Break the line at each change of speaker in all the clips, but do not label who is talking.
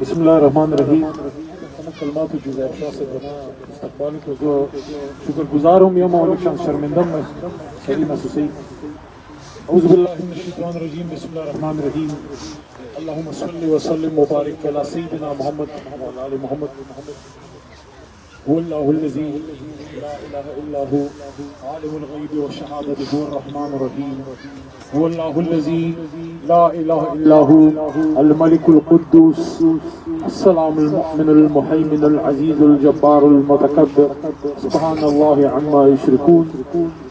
بسم الله الرحمن الرحیم. کلمات جزائر شاه سے بنا استقبال کو جو شکر گزار ہوں. یم اور شرمندہ میں صحیح محسوسی. اعوذ باللہ من الشیطان الرجیم. بسم اللہ الرحمن الرحیم. اللهم صل وسلم وبارك على سيدنا محمد وعلى آل محمد. هو الله الذي لا اله الا هو عالم الغيب والشهادة هو الرحمن الرحيم. هو الله الذي لا اله الا هو الملك القدوس السلام المؤمن المهيمن العزيز الجبار المتكبر سبحان الله عما يشركون.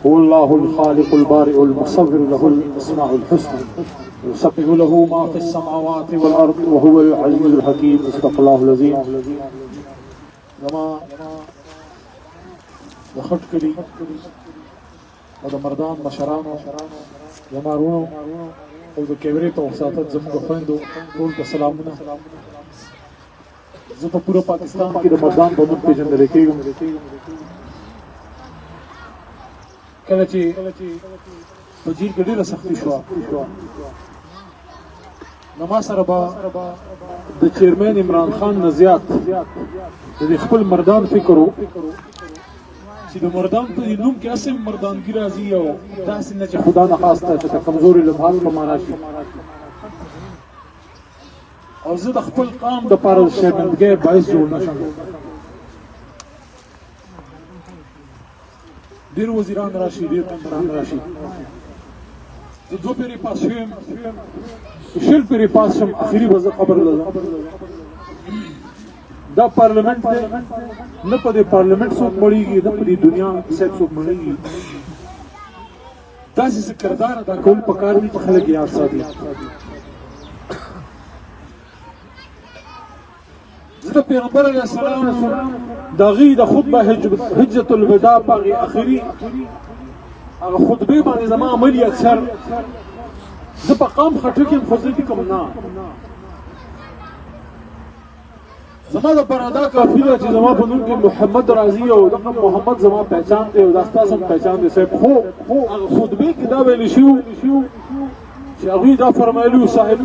هو الله الخالق البارئ المصور له الاسماء الحسنى يسبح له ما في السماوات والارض وهو العزيز الحكيم. صدق الله العظيم. زما د خټ کړي او د مردان مشرانو زما رونو او د کیمرې په وساتت زموږ خویندو ټول ته سلامونه. زه په پوره پاکستان کې د مردان په نوم پېژندل کېږم. کله چې په جیل کې ډېره سختي شوه نو ما سره به د چیرمین عمران خان نه زیات د خپل مردان فکر و چې د مردان په نوم کې اسم مردانګي راځي او داسې نه چې خدا نه خواسته چې کمزوري لمحال په معنا شي. او زه د خپل قام د پاره شرمندګۍ باعث جوړ نه شم. ډېر وزیران راشي ډېر مشران راشي. زه دوه پیرې پاس شوم شل پیرې پاس شم اخري به زه قبر له ځم. دا پارلمنٹ دی نه په دې پارلمنٹ څوک مړېږي نه په دې دنیا صاحب څوک مړېږي. داسې څه کردار ادا کول پکار دي چې خلک یاد ساتي. زه د پیغمبر علیه السلام د هغې د خطبه حجة الوداع په هغې اخري هغه خطبې باندې زما عملي اکثر زه په قام خټک یم خو زه دې کوم نه. زما د پر ادا کافي ده چې زما په نوم کې محمد راځي او دغه محمد زما پہچان دی او دا ستاسو هم پہچان دی صاحب. خو هغه خطبې کې دا ویل شوي چې هغوی دا فرمایلي صاحب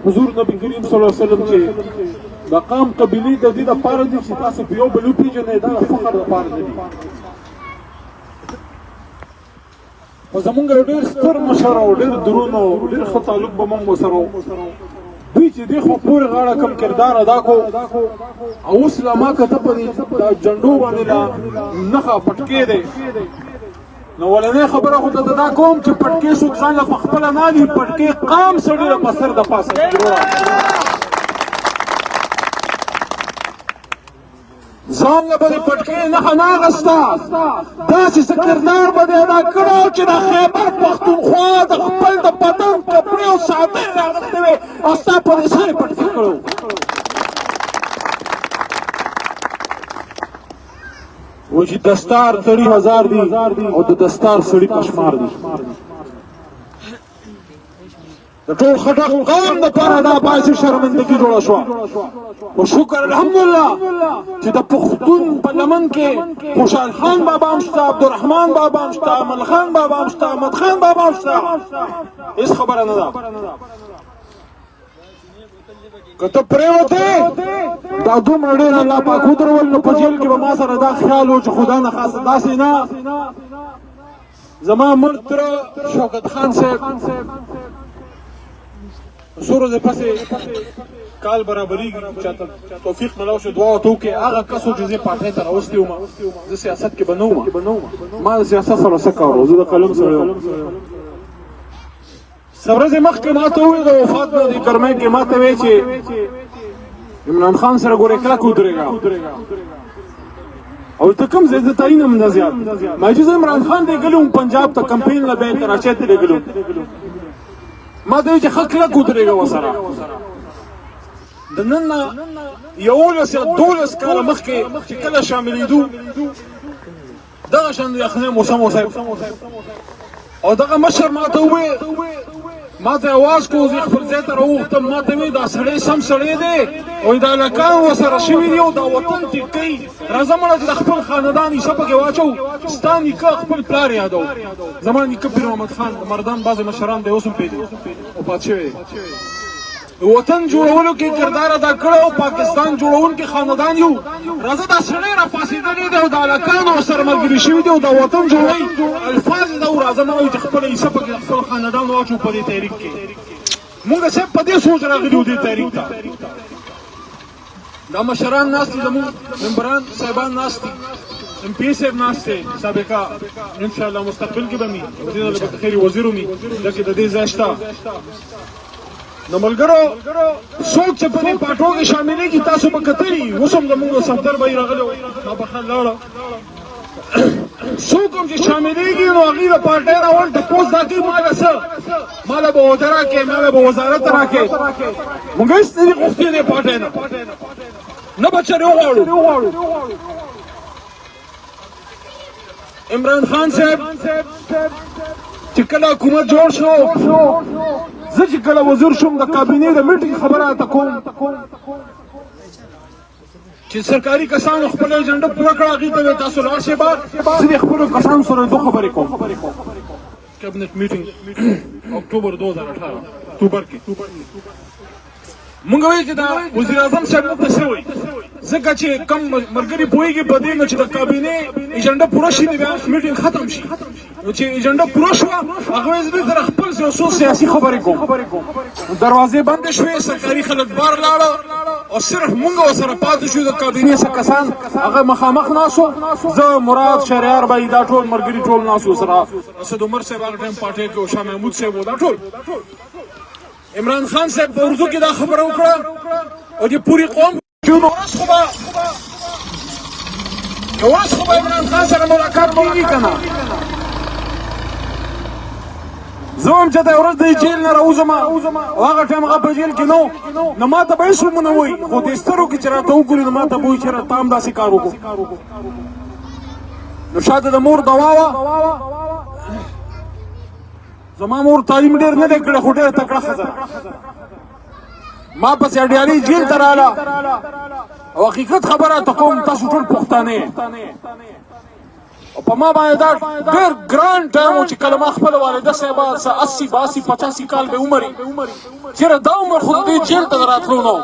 حضور نبي کریم صلی الله علیه وسلم چې د قام قبیلې د دې دپاره دي چې تاسو په یو بل وپېژنئ دا د فخر دپاره نه دي. خو زمونږ یو ډېر ستر مشر او ډېر درون او ډېر ښه تعلق به موږ ورسره و. دوی چې دې خو پورې غاړه کم کردار ادا کو او اوس لا ما کته په دې جنډو باندې لا نښه پټکې دی. نو ولنې خبره خو ته دا کوم چې پټکې څوک ځان له په خپله نه دي پټکې قام سړي له په سر د پاسه ځان له به دې پټکې نښه نه اخېسته. داسې څه کردار به دې ادا کړی چې د خیبر پښتونخوا د خپل د بدن کپړې او څادرې راغښتې وې او ستا په دې سر یې پټکې کړی و. و چې دستار تړي هزار دي او د دستار سړي پشمار دي. د ټول خټک قوم دپاره دا باعث شرمندګي جوړه شوه. خو شکر الحمدلله چې د پښتون په لمن کې خوشحال خان بابا هم شته، عبدالرحمن بابا هم شته، امل خان بابا هم شته، احمد خان بابا هم شته. هېڅ خبره نه ده. که ته پرېوتې دا دومره ډېر الله پاک ودرول نو په جیل کې به ما سره دا خیال و چې خدا نه خاصه داسې نه. زما مړ تره شوکت خان صاحب څو ورځې پسې کال برابرېږي چاته توفیق ملاو شو دعا ورته وکړې. هغه کس و چې زه پارټۍ ته راوستی وم. زه سیاست کې به نه وم. ما د سیاست سره څه کار و، زه د قلم سره وم. څه ورځې مخکې ما ته وویل د وفات نه دې ګرمۍ کې ما ته ویې چې عمران خان سره ګورې کلک ودرېږه او ته کوم ځای زه تعین هم نه زیات. ما چې زه عمران خان لېږلی وم پنجاب ته کمپین له بیا کراچۍ ته لېږلی وم. ما ته ویل چې ښه کلک ودرېږه ورسره. د نن نه 11 یا 12 کاله مخکې چې کله شاملېدو دغه شان د یخنۍ موسم و صاحب او دغه مشر ما ته وویل ما ته اواز کو زه خپل ځای ته راوغتم ما ته وایي دا سړی سم سړی دی وایي دا هلکان ورسره شوي دي او دا وطن ټیک کوي راځه مړه چې د خپل خاندان حصه پکې واچو ستا نیکه خپل پلار یادو زما نیکه پیر محمد خان د مردان بعضې مشران دی اوس هم پېژني وفات شوی دی وطن جوړولو کې کردار ادا کړی او پاکستان جوړونکي خاندان یو راځه دا سړی راپاڅېدلی دی او د هلکان ورسره ملګري شوي دي او دا وطن جوړوي الفاظ یې دا و راځه نه وایي چې خپله حصه پکې د خپل خاندان واچو په دې تحریک کې مونږ صاحب په دې سوچ راغلي وو دې تحریک ته دا مشران ناست دي زموږ ممبران صاحبان ناست دي ام پی صاحب ناست دی سابقه انشاءالله مستقبل کې به مي دې ته به خیر وزیر ومي لکه د دې ځای شته نو ملګرو څوک چې په دې پاټو کې شاملېږي تاسو به کتلي اوس هم زموږ صفدر بهی راغلی و ما بخښنه لاړه څوک هم چې شاملېږي نو هغوی د پارټۍ راول تپوس دا کوي ما له څه ما له به عهده راکړې ما له به وزارت راکړې مونږ هېڅ نه دي غوښتي دې پارټۍ نه نه به چېرې وغواړو عمران خان صاحب چې کله حکومت جوړ شو زه چې کله وزیر شوم د کابینې د میټینګ خبره راته کوم چې سرکاري کسانو خپل ایجنډه پوره کړه هغوی ته وایي تاسو لاړ شئ بهر زه د خپلو کسانو سره دوه خبرې کوم کابینټ میټینګ اکتوبر 2018 اکتوبر کې مونږ وایو چې دا وزیر اعظم صاحب موږ ته څه وایي ځکه چې کم ملګري پوهېږي په دې نه چې د کابینې ایجنډه پوره شي نو بیا میټینګ ختم شي نو چې ایجنډه پوره شوه هغه وایي زه دې سره خپل یو څو سیاسي خبرې کوم دروازې بندې شوې سرکاري خلک بار لاړه او صرف مونږ ورسره پاتې شو د کابینې څه کسان هغه مخامخ ناستو زه مراد شهریار بهی دا ټول ملګري ټول ناست وو سره اسد عمر صاحب هغه ټایم پارټۍ کې و شاه محمود صاحب و دا ټول عمران خان صاحب په اردو کې دا خبره وکړه او د پوري قوم یو ورځ خو به عمران خان سره ملاقات کېږي که نه زه هم چې دا ورځ د جیل نه راوځم او هغه ټایم هغه په جیل کې نو ما ته به هېڅ ونه وایي خو دې سترو کې چې راته وګوري نو ما ته به وایي چې تا هم داسې کار وکړو نو شاته د مور دوا وه زما مور تعلیم ډېر نه دی کړی خو ډېره تکړه ښځه ما پسې اډیالۍ جیل ته راغله او حقیقت خبره ته کوم تاسو ټول پښتانه او په ما باندې دا ډېر ګران ټایم و چې کله ما خپله والده صاحبه څه 80 82 85 کال به عمر چېرې دا عمر خو د دې جیل ته د راتلو نه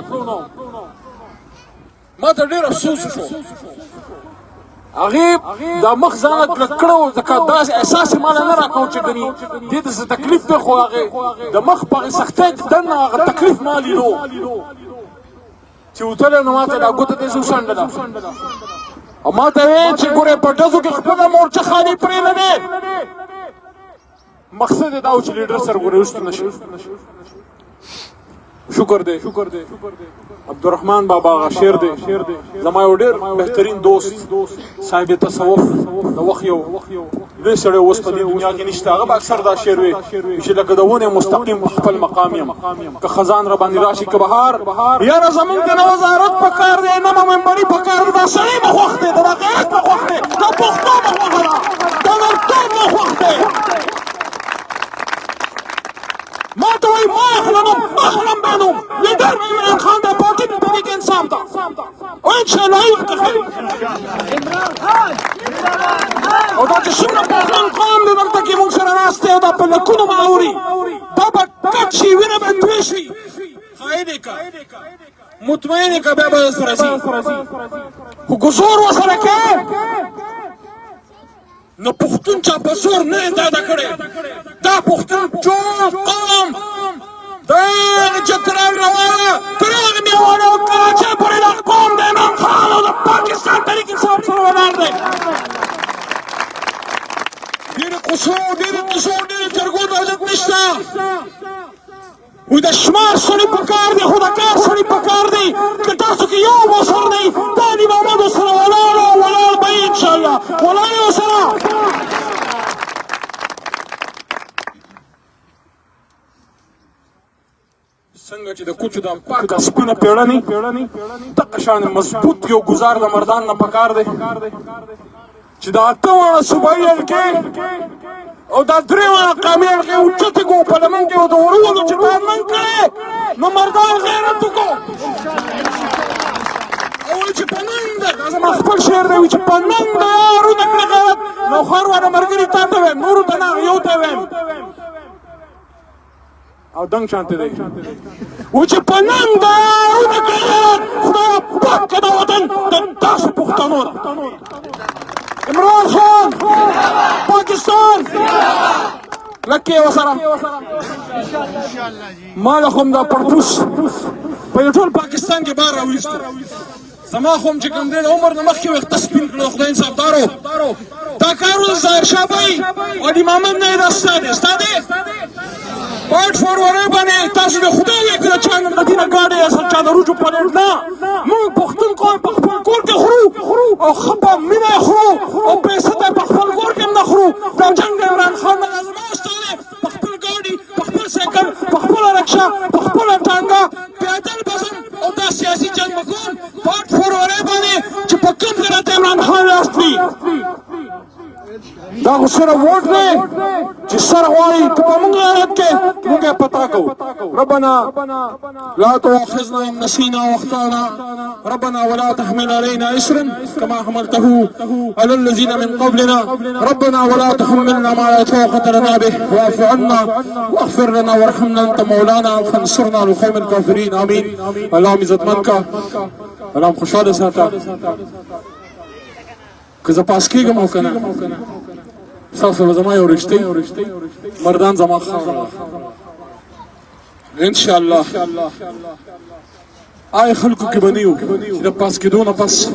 ما ته ډېر افسوس شو هغې دا مخ ځانه کلک کړی ځکه داسې احساس یې ماله نه راکاو چې ګني دې ته څه تکلیف دی خو هغې د مخ په هغې سختۍ دننه هغه تکلیف ما لیدو چې وتلی نو ما ته دا ګوته داسې وشانډله او ما ته ویې چې ګورې په ډزو کې خپله مورچه خالي پرې نه دی مقصد یې دا و چې لیډر سره ګورې وشتو نه شي شکر دی عبدالرحمن بابا هغه شعر دی زما یو ډېر بهترین دوست صاحب تصوف د وخت یو لوی سړی اوس په دې دنیا کې نشته هغه به اکثر دا شعر وی چې لکه د ونې مستقیم په خپل مقام یم که خزان را باندې راشي که بهار یاره زمونږ ته نه وزارت په کار دی نه ممبري په کار دی دا سړی به خوښ دی د غیرت به خوښ دی دا پښتو به خوښه ده دا نرتوب به خوښ دی ما ته وایي ما اخلم بینم لیډر عمران خان د پارټي په پدې کې انسان ته او انشاءالله یې ورته او دا چې څومره پاکستان قوم دی دلته کې موږ سره ناست دی او دا په لکونو به اوري دا به کټ شي وینه به توی شي خیر یې که مطمئن یې که بیا به سره ځي خو که زور ورسره کوې نو پښتون چا په زور نه یې داده کړی دا پښتون ټول قوم دا چترال روانه تر هغې میوانه او کراچۍ پورې دا قوم د عمران خان او د پاکستان تحریک انصاف سره ولاړ دی ډېرې قصو ډېرې کیسو ډېرې جرګو ته حاجت نشته وایي د شمار سړي په کار دی خو د کار سړي په کار دی که تاسو کې یو موثر دی دا د محمد ورسره ولاړ به یې انشاءالله ولاړ یې ورسره څنګه چې د کوچو دا پاکه سپینه پیړنې دغه شان مضبوط یو ګزار د مردان نه پکار دی چې د اته واړه صوبایي حلقې او دا درېیمه قامیان کې اوچتې کړو په لمن کې د ورولو چې تا من کړې نو مردان غیرت وکړو او وایي چې په ننګ ده دا زما خپل شعر دی وایي چې په ننګ د یارونه کړه غیرت نو خور والا ملګري تا ته ویم نورو ته نه یو ته ویم او دنګ شانته دی و چې په ننګ د یارونه کړه غیرت خدایه پاکه د وطن د تاسو پښتنو ده عمران خان پاکستان لکه وسره ما له خو دا پړپوس په ټول پاکستان کې بار راوېستو زما خو چې کوم دی د عمر نه مخکې وخته سپین کړو خدای انصافدارو دا کار اوس ظاهرشاه بهی او د محمد نه یې دا ستا دی ستا دی پاټ فورورۍ باندې تاسو د خدای وې که د چا نه د دې نه ګاډۍ اصل چا د روجو پلیټ نه موږ پښتون قوم په خپل کور کې خورو او ښه په مینه خورو او پیسه ته په خپل کور کې هم نه خورو دا جنګ د عمران خان نه زما ستا دی په خپل ګاډي په خپل سایکل په خپله رکشه په خپله ټانګه پیدل به ځم او دا سیاسي جنګ به کوم پاټ فورورۍ باندې چې په کوم غیرت عمران خان لاست وي دا خو صرف ووټ دی چې سر غواړي که په موږ غیرت کې موږ یې پتا کوو ربنا لا تؤاخذنا ان نسينا واخطانا ربنا ولا تحمل علينا اسرا كما حملته على الذين من قبلنا ربنا ولا تحملنا ما لا طاقة لنا به واعف عنا واغفر لنا وارحمنا انت مولانا فانصرنا على القوم الكافرين امين اللهم عزت من کا اللهم خوشاله ساته که زه پاس کېږم او که نه ستاسو به زما یو رښتۍ مردان زما خاوره انشاءالله آی خلکو کې به نه یو چې د پاس کېدو نه پس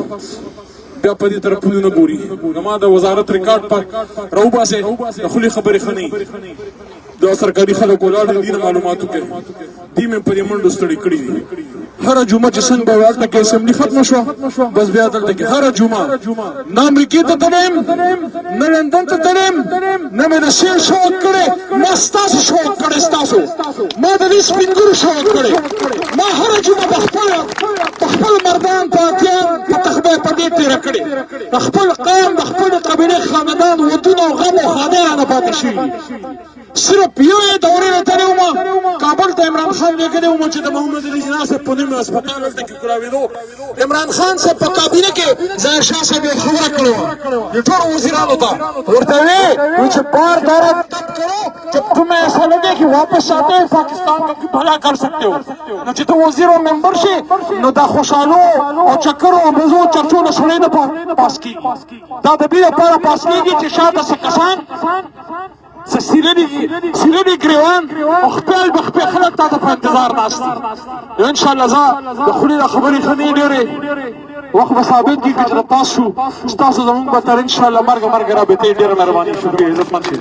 بیا په دې طرفونو نه ګوري زما د وزارت ریکارډ پر راوباسئ د خولې خبرې ښه نه وي دا سرکاري خلک ولاړ دي د معلوماتو کې دې مې په دې منډو ستړي کړي دي هره جمعه چې څنګه به هلته کې اسمبلي ختمه شوه بس بیا دلته کې هره جمعه نه امریکې ته تلم نه لندن ته تلم نه مې د سیل شوق کړی ما ستاسو شوق کړی ستاسو ما د دې سپین ږیرو شوق کړی ما هره جمعه په خپل مردان پاکیان په تخبه په دې تېره کړې د خپل قوم د خپلې قبیلې خاندان ودونه او غم او ښادۍ رانه پاتې شوي صرف یو یې دورې ته تللی وم کابل ته عمران خان لېږلی وم چې د محمد علي جناح صاحب په نوم هسپتال هلته کې کولاوېدو عمران خان صاحب په کابینه کې ظاهرشاه صاحب یې خبره کړې وه د ټولو وزیرانو ته ورته ویې چې بار دورہ تب کرو جب تمہیں ایسا لگے کہ واپس آتے ہیں پاکستان کا بھلا کر سکتے ہو نو چې ته وزیر او ممبر شې نو دا خوشحالو او چکرو او مزو چرچو نه سړی نه پاس کېږي دا د دې لپاره پاس کېږي چې شاته څه کسان سیلنی گریوان او خپل بخپل خلک تا ته په انتظار ناست دي انشاءالله زه د خولې د خبرې ښه نه ډېرې وخت به ثابت کېږي چې د پاس شو ستاسو زموږ به تر انشاءالله مرګ رابطې ډېره مهرباني شکریه عزتمند شي